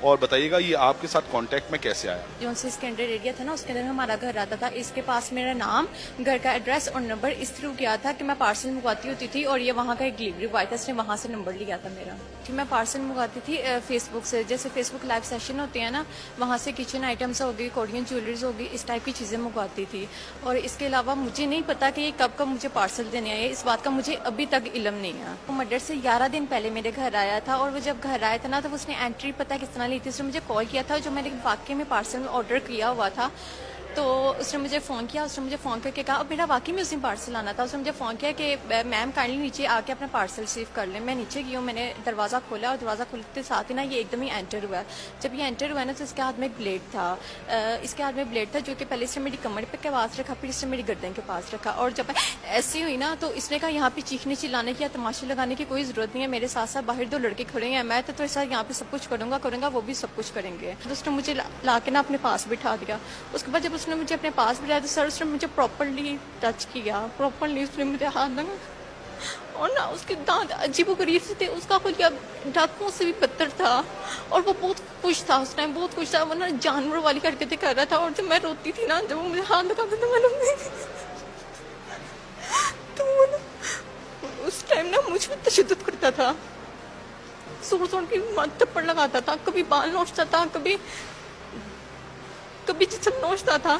اور بتائیے گا یہ آپ کے ساتھ کانٹیکٹ میں کیسے آیا؟ جو سے اسکینڈر ایریا تھا نا اس کے اندر ہمارا گھر آتا تھا. اس کے پاس میرا نام, گھر کا ایڈریس اور نمبر اس تھرو کیا تھا کہ میں پارسل منگواتی ہوتی تھی اور یہ وہاں کا ایک ڈلیوری بوائے تھا, اس نے وہاں سے نمبر لیا تھا میرا کہ میں پارسل منگواتی تھی فیس بک سے. جیسے فیس بک لائیو سیشن ہوتے ہیں نا, وہاں سے کچن آئٹمس ہوگی, کورین جیولریز ہوگی, اس ٹائپ کی چیزیں منگواتی تھی. اور اس کے علاوہ مجھے نہیں پتا کہ یہ کب کب مجھے پارسل دینے آئے, اس بات کا مجھے ابھی تک علم نہیں ہے. وہ مرڈر سے 11 دن پہلے میرے گھر آیا تھا اور وہ جب گھر آیا تھا نا تو اس نے انٹری پتہ کس طرح لی تھی. اس نے مجھے کال کیا تھا جو میں نے واقعی میں پارسل آرڈر کیا ہوا تھا, تو اس نے مجھے فون کیا. اس نے مجھے فون کر کے کہا, اب میرا واقعی میں اس دن پارسل آنا تھا. اس نے مجھے فون کیا کہ میم کائنڈلی نیچے آ کے اپنا پارسل ریسیو کر لیں. میں نیچے گئی ہوں, میں نے دروازہ کھولا اور دروازہ کھولتے ساتھ ہی نا یہ ایک دم ہی انٹر ہوا. جب یہ انٹر ہوا نا تو اس کے ہاتھ میں ایک بلیڈ تھا, جو کہ پہلے اس نے میری کمر پہ کے پاس رکھا, پھر اس نے میری گردن کے پاس رکھا. اور جب ایسی ہوئی نا تو اس نے کہا یہاں پہ چیخنے چلانے کی یا تماشے لگانے کی کوئی ضرورت نہیں ہے, میرے ساتھ ساتھ باہر 2 لڑکے کھڑے ہیں, میں تو ایسا یہاں پہ سب کچھ کروں گا, وہ بھی سب کچھ کریں گے. تو اس نے مجھے لا کے نا اپنے پاس بٹھا دیا. اس کے بعد جب اس نے مجھے اپنے پاس بٹھایا تو سر اس نے مجھے پراپرلی ٹچ کیا, اس نے مجھے ہاتھ لگا اور نا اس کے دانت عجیب و غریب سے تھے, اس کا خلیہ ڈاکوؤں سے بھی بدتر تھا. اور وہ بہت خوش تھا, اس ٹائم بہت خوش تھا, وہ نا جانور والی حرکتیں کر رہا تھا. اور جب میں روتی تھی نا, جب وہ مجھے ہاتھ لگاتا تھا, میں روتی تھی. تو وہ نا اس ٹائم نا مجھ پہ تشدد کرتا تھا, زور کی تھپڑ لگاتا تھا, کبھی بال نوچتا تھا, کبھی جسم نوچتا تھا.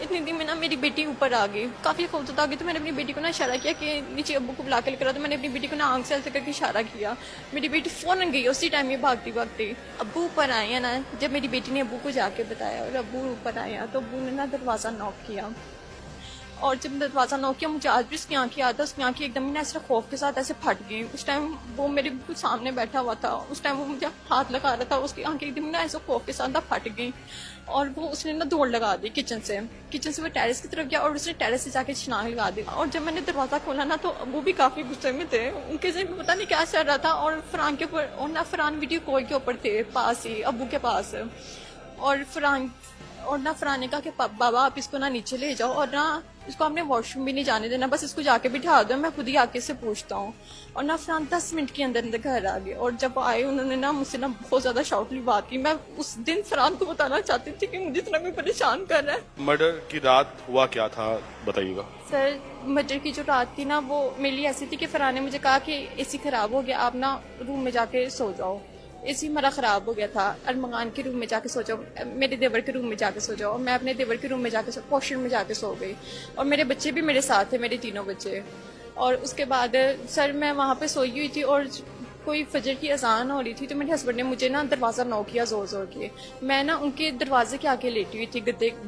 اتنی دن میں نا میری بیٹی اوپر آ گئی, کافی خوفزدہ آ گئی. تو میں نے اپنی بیٹی کو نا اشارہ کیا کہ نیچے ابو کو بلا کے لے کر آ. تو میں نے اپنی بیٹی کو نا آنکھ سے ایسے کر کے اشارہ کیا. میری بیٹی فوراً گئی, اسی ٹائم یہ بھاگتی ابو اوپر آئے ہیں نا. جب میری بیٹی نے ابو کو جا کے بتایا اور ابو اوپر آیا تو ابو نے نا دروازہ نوک کیا. اور جب دروازہ نوک کیا, مجھے آج بھی اس کی آنکھیں یاد ہے. اس کی آنکھیں ایک دم ایسے خوف کے ساتھ ایسے پھٹ گئی. اس ٹائم وہ میرے بالکل سامنے بیٹھا ہوا تھا, اس ٹائم وہ مجھے ہاتھ لگا رہا تھا. اس کی آنکھیں ایک دم ایسے خوف کے ساتھ پھٹ گئی. اور وہ اس نے نا دوڑ لگا دی کچن سے وہ ٹیرس کی طرف گیا اور اس نے ٹیرس سے جا کے چھلانگ لگا دی. اور جب میں نے دروازہ کھولا نا تو وہ بھی کافی غصے میں تھے, ان کے ذہن میں پتہ نہیں کیا چل رہا تھا. اور فرحان کے اوپر, اور نہ فرحان ویڈیو کال کے اوپر تھے پاس ہی ابو کے پاس. اور نہ فرحان نے کہا کہ بابا آپ اس کو نہ نیچے لے جاؤ اور نہ اس کو آپ نے واش روم بھی نہیں جانے دینا, بس اس کو جا کے بٹھا دو, میں خود ہی آ کے سے پوچھتا ہوں. اور نہ فرحان 10 منٹ کے اندر گھر آ گئے. اور جب آئے انہوں نے نا مجھ سے نا بہت زیادہ شارٹلی بات کی. میں اس دن فرحان کو بتانا چاہتی تھی کہ مجھے اتنا کوئی پریشان کر رہا ہے. مرڈر کی رات ہوا کیا تھا بتائیے گا. سر مرڈر کی جو رات تھی نا وہ میرے لیے ایسی تھی کہ فرحان نے مجھے کہا کہ اے سی خراب ہو گیا, آپ نا روم میں جا کے سو جاؤ. اے سی ہمارا خراب ہو گیا تھا, ارمغان کے روم میں جا کے سو جاؤ, میرے دیور کے روم میں جا کے سو جاؤ. اور میں اپنے دیور کے روم میں جا کے پوشر میں جا کے سو گئی. اور میرے بچے بھی میرے ساتھ تھے, میرے 3 بچے. اور اس کے بعد سر میں وہاں پہ سوئی ہوئی تھی اور کوئی فجر کی اذان ہو رہی تھی. تو میرے ہسبینڈ نے مجھے نا دروازہ نوک کیا زور کے. میں نا ان کے دروازے کے آگے لیٹی ہوئی تھی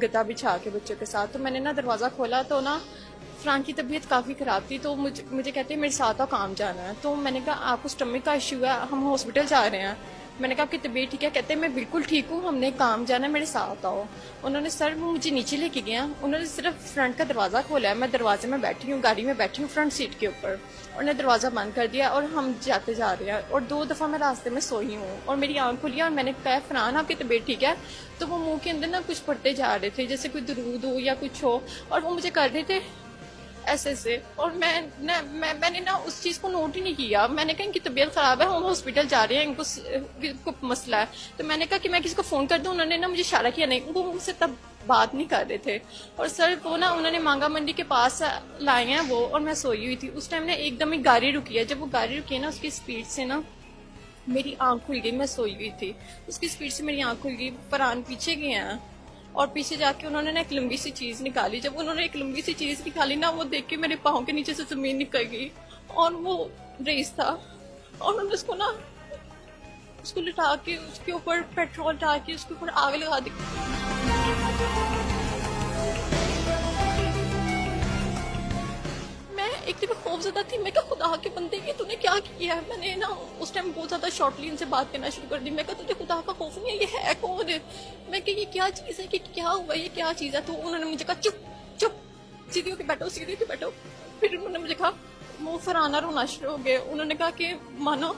گدا بچھا کے بچوں کے ساتھ. تو میں نے نا دروازہ کھولا تو نا فرحان کی طبیعت کافی خراب تھی. تو مجھے کہتے ہیں میرے ساتھ آؤ کام جانا ہے. تو میں نے کہا آپ کو اسٹمک کا ایشو ہے, ہم ہاسپٹل جا رہے ہیں. میں نے کہا آپ کی طبیعت ٹھیک ہے؟ کہتے ہیں میں بالکل ٹھیک ہوں, ہم نے کام جانا ہے, میرے ساتھ آؤ. انہوں نے سر وہ مجھے نیچے لے کے گیا, انہوں نے صرف فرنٹ کا دروازہ کھولا ہے, میں دروازے میں بیٹھی ہوں, گاڑی میں بیٹھی ہوں فرنٹ سیٹ کے اوپر. انہوں نے دروازہ بند کر دیا اور ہم جاتے جا رہے ہیں. اور 2 دفعہ میں راستے میں سوئی ہوں اور میری آنکھ کھلی اور میں نے کہا فرحان آپ کی طبیعت ٹھیک ہے؟ تو وہ منہ کے اندر نا کچھ پڑھتے جا رہے تھے جیسے کوئی درود ہو یا کچھ ہو, اور وہ مجھے کر رہے تھے ایسے سے. اور میں نے نا اس چیز کو نوٹ ہی نہیں کیا. میں نے کہا ان کی طبیعت خراب ہے, ہم ہاسپٹل جا رہے ہیں, ان کو مسئلہ ہے. تو میں نے کہا کہ میں کسی کو فون کر دوں. انہوں نے نا مجھے اشارہ کیا نہیں, وہ مجھ سے تب بات نہیں کر رہے تھے. اور سر وہ نا انہوں نے مانگا منڈی کے پاس لائے ہیں وہ, اور میں سوئی ہوئی تھی. اس ٹائم نے ایک دم ایک گاڑی رکی ہے, جب وہ گاڑی رکی ہے نا اس کی اسپیڈ سے نا میری آنکھ کھل گئی. میں سوئی ہوئی تھی, اس کی اسپیڈ سے میری آنکھ کھل گئی. فرحان پیچھے گئے ہیں اور پیچھے جا کے انہوں نے نا ایک لمبی سی چیز نکالی. جب انہوں نے ایک لمبی سی چیز نکالی نا وہ دیکھ کے میرے پاؤں کے نیچے سے زمین نکل گئی. اور وہ ریس تھا, اور انہوں نے اس کو نا اس کو لٹا کے اس کے اوپر پیٹرول ڈال کے اس کے اوپر آگ لگا دی. ایک دن خوف زدہ تھی. میں کہا خدا کے بندے یہ تو نے کیا کیا ہے. میں نے نا اس ٹائم بہت زیادہ شارٹلی ان سے بات کرنا شروع کر دی. میں کہا تجھے خدا کا خوف نہیں ہے, یہ ہے کون ہے؟ میں کہ یہ کیا چیز ہے, کہ کیا ہوا, یہ کیا چیز ہے؟ تو انہوں نے مجھے کہا چپ سیدھی ہو کے بیٹھو. پھر انہوں نے مجھے کہا وہ فرحان رونا شروع ہو گئے. انہوں نے کہا کہ مانو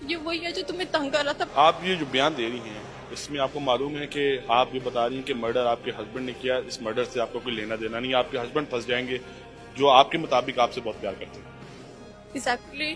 یہ وہی ہے جو تمہیں تنگ کر رہا تھا. آپ یہ جو بیان دے رہی ہیں اس میں آپ کو معلوم ہے کہ آپ یہ بتا رہی ہیں کہ مرڈر آپ کے ہسبینڈ نے کیا, اس مرڈر سے آپ کو کوئی لینا دینا نہیں, آپ کے ہسبینڈ پھنس جائیں گے جو آپ کے مطابق آپ سے بہت پیار کرتے ہیں. ایگزیکٹلی